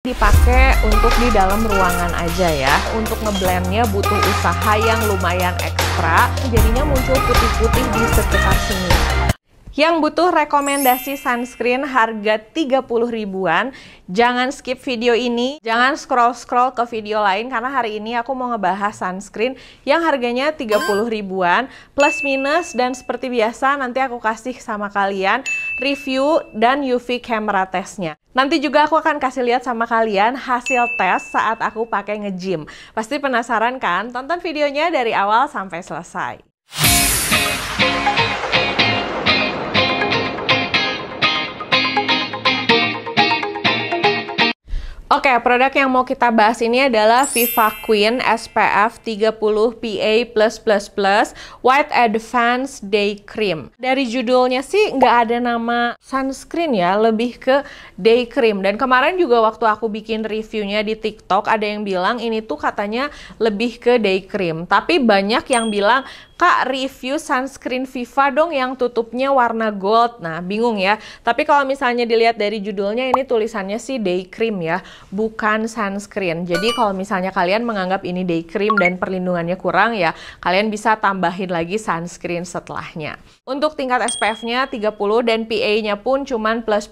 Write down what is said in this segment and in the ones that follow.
Dipakai untuk di dalam ruangan aja ya. Untuk ngeblendnya butuh usaha yang lumayan ekstra, jadinya muncul putih-putih di sekitar sini. Yang butuh rekomendasi sunscreen harga 30 ribuan, jangan skip video ini, jangan scroll-scroll ke video lain karena hari ini aku mau ngebahas sunscreen yang harganya 30 ribuan plus minus, dan seperti biasa nanti aku kasih sama kalian review dan UV camera testnya. Nanti juga aku akan kasih lihat sama kalian hasil tes saat aku pakai nge-gym. Pasti penasaran kan? Tonton videonya dari awal sampai selesai. Oke, produk yang mau kita bahas ini adalah Vivaqueen SPF 30 PA+++ White Advanced Day Cream. Dari judulnya sih nggak ada nama sunscreen ya, lebih ke day cream. Dan kemarin juga waktu aku bikin reviewnya di TikTok, ada yang bilang ini tuh katanya lebih ke day cream. Tapi banyak yang bilang, Kak, review sunscreen Viva dong yang tutupnya warna gold. Nah, bingung ya. Tapi kalau misalnya dilihat dari judulnya, ini tulisannya sih day cream ya, bukan sunscreen. Jadi kalau misalnya kalian menganggap ini day cream dan perlindungannya kurang ya, kalian bisa tambahin lagi sunscreen setelahnya. Untuk tingkat SPF-nya 30 dan PA-nya pun cuman plus.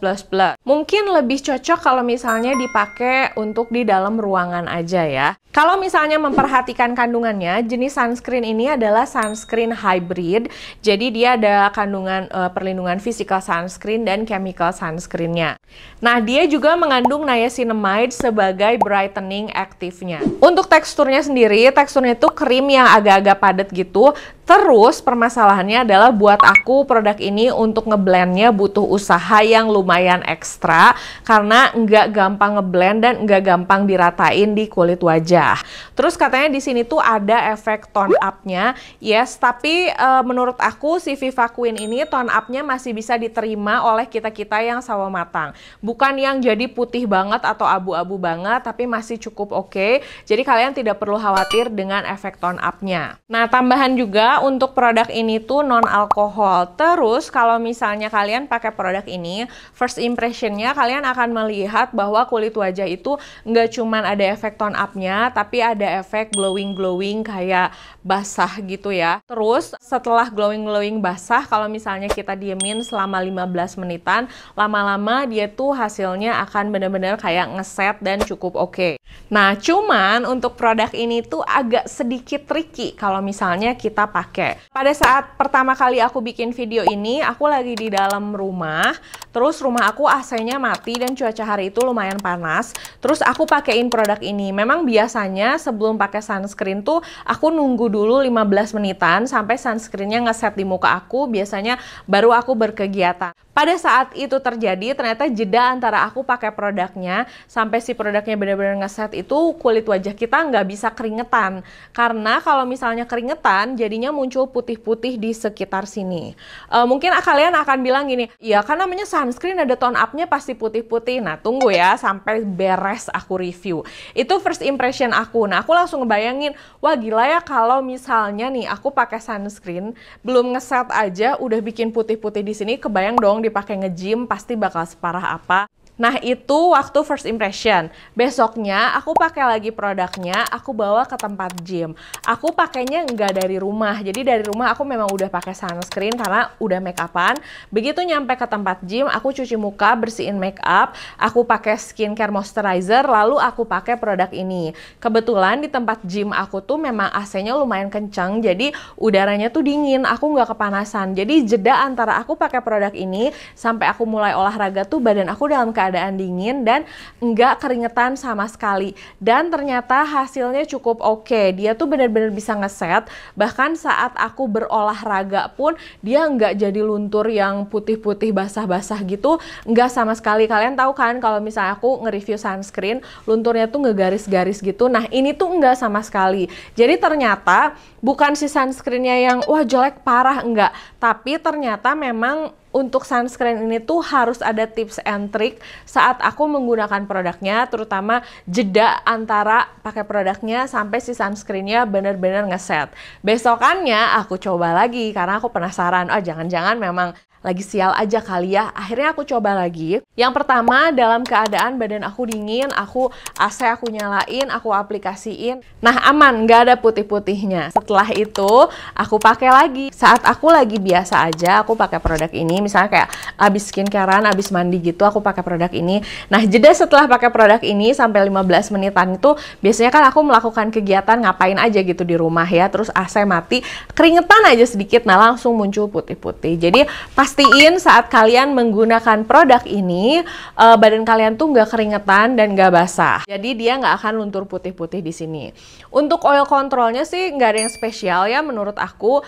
Mungkin lebih cocok kalau misalnya dipakai untuk di dalam ruangan aja ya. Kalau misalnya memperhatikan kandungannya, jenis sunscreen ini adalah sunscreen hybrid. Jadi dia ada kandungan perlindungan physical sunscreen dan chemical sunscreen-nya. Nah, dia juga mengandung niacinamide sebagai brightening aktifnya. Untuk teksturnya sendiri, teksturnya itu krim yang agak-agak padat gitu. Terus permasalahannya adalah buat aku produk ini untuk ngeblendnya butuh usaha yang lumayan ekstra karena nggak gampang ngeblend dan nggak gampang diratain di kulit wajah. Terus katanya di sini tuh ada efek tone up-nya, yes. Tapi menurut aku si Vivaqueen ini tone up-nya masih bisa diterima oleh kita-kita yang sawo matang. Bukan yang jadi putih banget atau abu-abu banget, tapi masih cukup oke. Jadi kalian tidak perlu khawatir dengan efek tone up-nya. Nah, tambahan juga untuk produk ini tuh non alkohol. Terus kalau misalnya kalian pakai produk ini, first impressionnya kalian akan melihat bahwa kulit wajah itu nggak cuman ada efek tone up-nya, tapi ada efek glowing kayak basah gitu ya. Terus setelah glowing basah, kalau misalnya kita diemin selama 15 menitan, lama-lama dia tuh hasilnya akan benar-benar kayak ngeset dan cukup oke. Nah, cuman untuk produk ini tuh agak sedikit tricky kalau misalnya kita pakai. Pada saat pertama kali aku bikin video ini, aku lagi di dalam rumah, terus rumah aku AC-nya mati dan cuaca hari itu lumayan panas. Terus aku pakein produk ini. Memang biasanya sebelum pakai sunscreen tuh aku nunggu dulu 15 menitan sampai sunscreennya ngeset di muka aku, biasanya baru aku berkegiatan. Pada saat itu terjadi, ternyata jeda antara aku pakai produknya sampai si produknya benar-benar ngeset itu kulit wajah kita nggak bisa keringetan. Karena kalau misalnya keringetan, jadinya muncul putih-putih di sekitar sini. Mungkin kalian akan bilang gini, ya kan namanya sunscreen ada tone up-nya pasti putih-putih. Nah, tunggu ya sampai beres aku review. Itu first impression aku. Nah, aku langsung ngebayangin, wah gila ya kalau misalnya nih aku pakai sunscreen, belum ngeset aja udah bikin putih-putih di sini, kebayang dong dipakai nge-gym pasti bakal separah apa. Nah, itu waktu first impression. Besoknya aku pakai lagi produknya, aku bawa ke tempat gym. Aku pakainya nggak dari rumah, jadi dari rumah aku memang udah pakai sunscreen karena udah make upan. Begitu nyampe ke tempat gym, aku cuci muka, bersihin make up, aku pakai skincare moisturizer, lalu aku pakai produk ini. Kebetulan di tempat gym aku tuh memang AC-nya lumayan kencang, jadi udaranya tuh dingin, aku nggak kepanasan. Jadi jeda antara aku pakai produk ini sampai aku mulai olahraga tuh badan aku dalam keadaan dingin dan nggak keringetan sama sekali. Dan ternyata hasilnya cukup oke. Dia tuh benar-benar bisa ngeset. Bahkan saat aku berolahraga pun dia nggak jadi luntur yang putih-putih basah-basah gitu. Nggak sama sekali. Kalian tahu kan kalau misalnya aku nge-review sunscreen, lunturnya tuh ngegaris-garis gitu. Nah, ini tuh nggak sama sekali. Jadi ternyata bukan si sunscreennya yang wah jelek parah, enggak. Tapi ternyata memang untuk sunscreen ini tuh harus ada tips and trick saat aku menggunakan produknya, terutama jeda antara pakai produknya sampai si sunscreennya bener-bener ngeset. Besokannya aku coba lagi karena aku penasaran, oh jangan-jangan memang lagi sial aja kali ya. Akhirnya aku coba lagi. Yang pertama, dalam keadaan badan aku dingin, AC aku nyalain, aku aplikasiin. Nah, aman, nggak ada putih-putihnya. Setelah itu, aku pakai lagi. Saat aku lagi biasa aja, aku pakai produk ini. Misalnya kayak abis skincarean, abis mandi gitu, aku pakai produk ini. Nah, jeda setelah pakai produk ini sampai 15 menitan itu, biasanya kan aku melakukan kegiatan ngapain aja gitu di rumah ya. Terus AC mati, keringetan aja sedikit, nah langsung muncul putih-putih. Jadi, pastiin saat kalian menggunakan produk ini, badan kalian tuh nggak keringetan dan nggak basah. Jadi dia nggak akan luntur putih-putih di sini. Untuk oil controlnya sih nggak ada yang spesial ya, menurut aku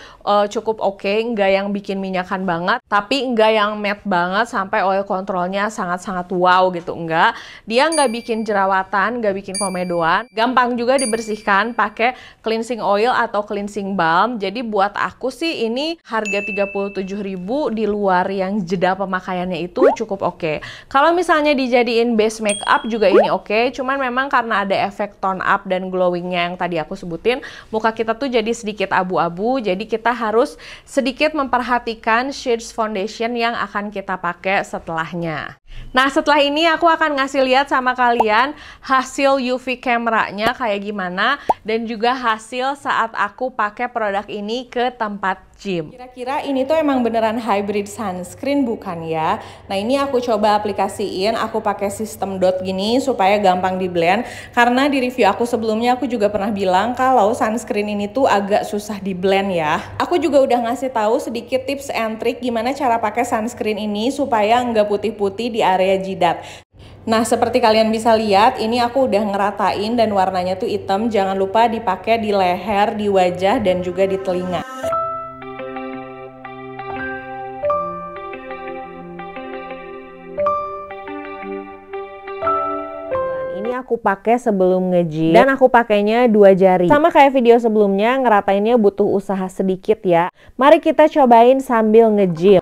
cukup oke, nggak yang bikin minyakan banget, tapi nggak yang matte banget sampai oil controlnya sangat-sangat wow gitu, enggak. Dia nggak bikin jerawatan, nggak bikin komedoan, gampang juga dibersihkan pakai cleansing oil atau cleansing balm. Jadi buat aku sih ini harga 37.000 di luar yang jeda pemakaiannya itu cukup oke. Kalau misalnya dijadiin base makeup juga ini oke, cuman memang karena ada efek tone up dan glowingnya yang tadi aku sebutin, muka kita tuh jadi sedikit abu-abu, jadi kita harus sedikit memperhatikan shades foundation yang akan kita pakai setelahnya. Nah, setelah ini aku akan ngasih lihat sama kalian hasil UV kameranya kayak gimana, dan juga hasil saat aku pakai produk ini ke tempat gym. Kira-kira ini tuh emang beneran hybrid sunscreen bukan ya? Nah, ini aku coba aplikasiin, aku pakai sistem dot gini supaya gampang di blend. Karena di review aku sebelumnya aku juga pernah bilang kalau sunscreen ini tuh agak susah di blend ya. Aku juga udah ngasih tahu sedikit tips and trick gimana cara pakai sunscreen ini supaya nggak putih-putih di area jidat. Nah, seperti kalian bisa lihat, ini aku udah ngeratain dan warnanya tuh hitam. Jangan lupa dipakai di leher, di wajah, dan juga di telinga. Ini aku pakai sebelum nge-gym dan aku pakainya 2 jari. Sama kayak video sebelumnya, ngeratainnya butuh usaha sedikit ya. Mari kita cobain sambil nge-gym.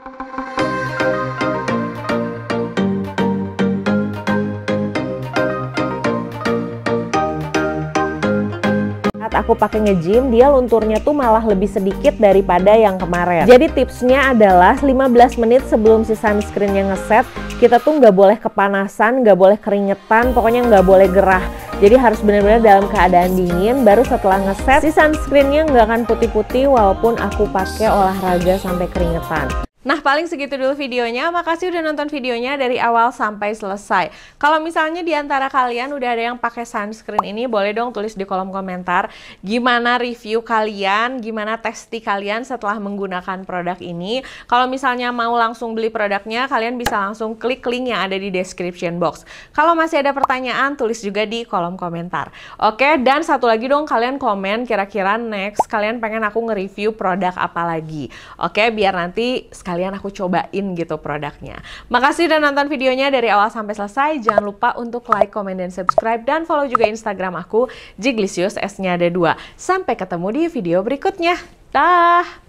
Aku pakai nge-gym, dia lunturnya tuh malah lebih sedikit daripada yang kemarin. Jadi tipsnya adalah 15 menit sebelum si sunscreennya ngeset, kita tuh nggak boleh kepanasan, nggak boleh keringetan, pokoknya nggak boleh gerah. Jadi harus benar-benar dalam keadaan dingin, baru setelah ngeset si sunscreennya nggak akan putih-putih walaupun aku pakai olahraga sampai keringetan. Nah, paling segitu dulu videonya. Makasih udah nonton videonya dari awal sampai selesai. Kalau misalnya di antara kalian udah ada yang pakai sunscreen ini, boleh dong tulis di kolom komentar gimana review kalian, gimana testi kalian setelah menggunakan produk ini. Kalau misalnya mau langsung beli produknya, kalian bisa langsung klik link yang ada di description box. Kalau masih ada pertanyaan, tulis juga di kolom komentar. Oke, dan satu lagi dong, kalian komen kira-kira next kalian pengen aku nge-review produk apa lagi. Oke, biar nanti sekalian aku cobain gitu produknya. Makasih udah nonton videonya dari awal sampai selesai. Jangan lupa untuk like, komen, dan subscribe. Dan follow juga Instagram aku, Jiglisius, S-nya ada 2. Sampai ketemu di video berikutnya. Dah!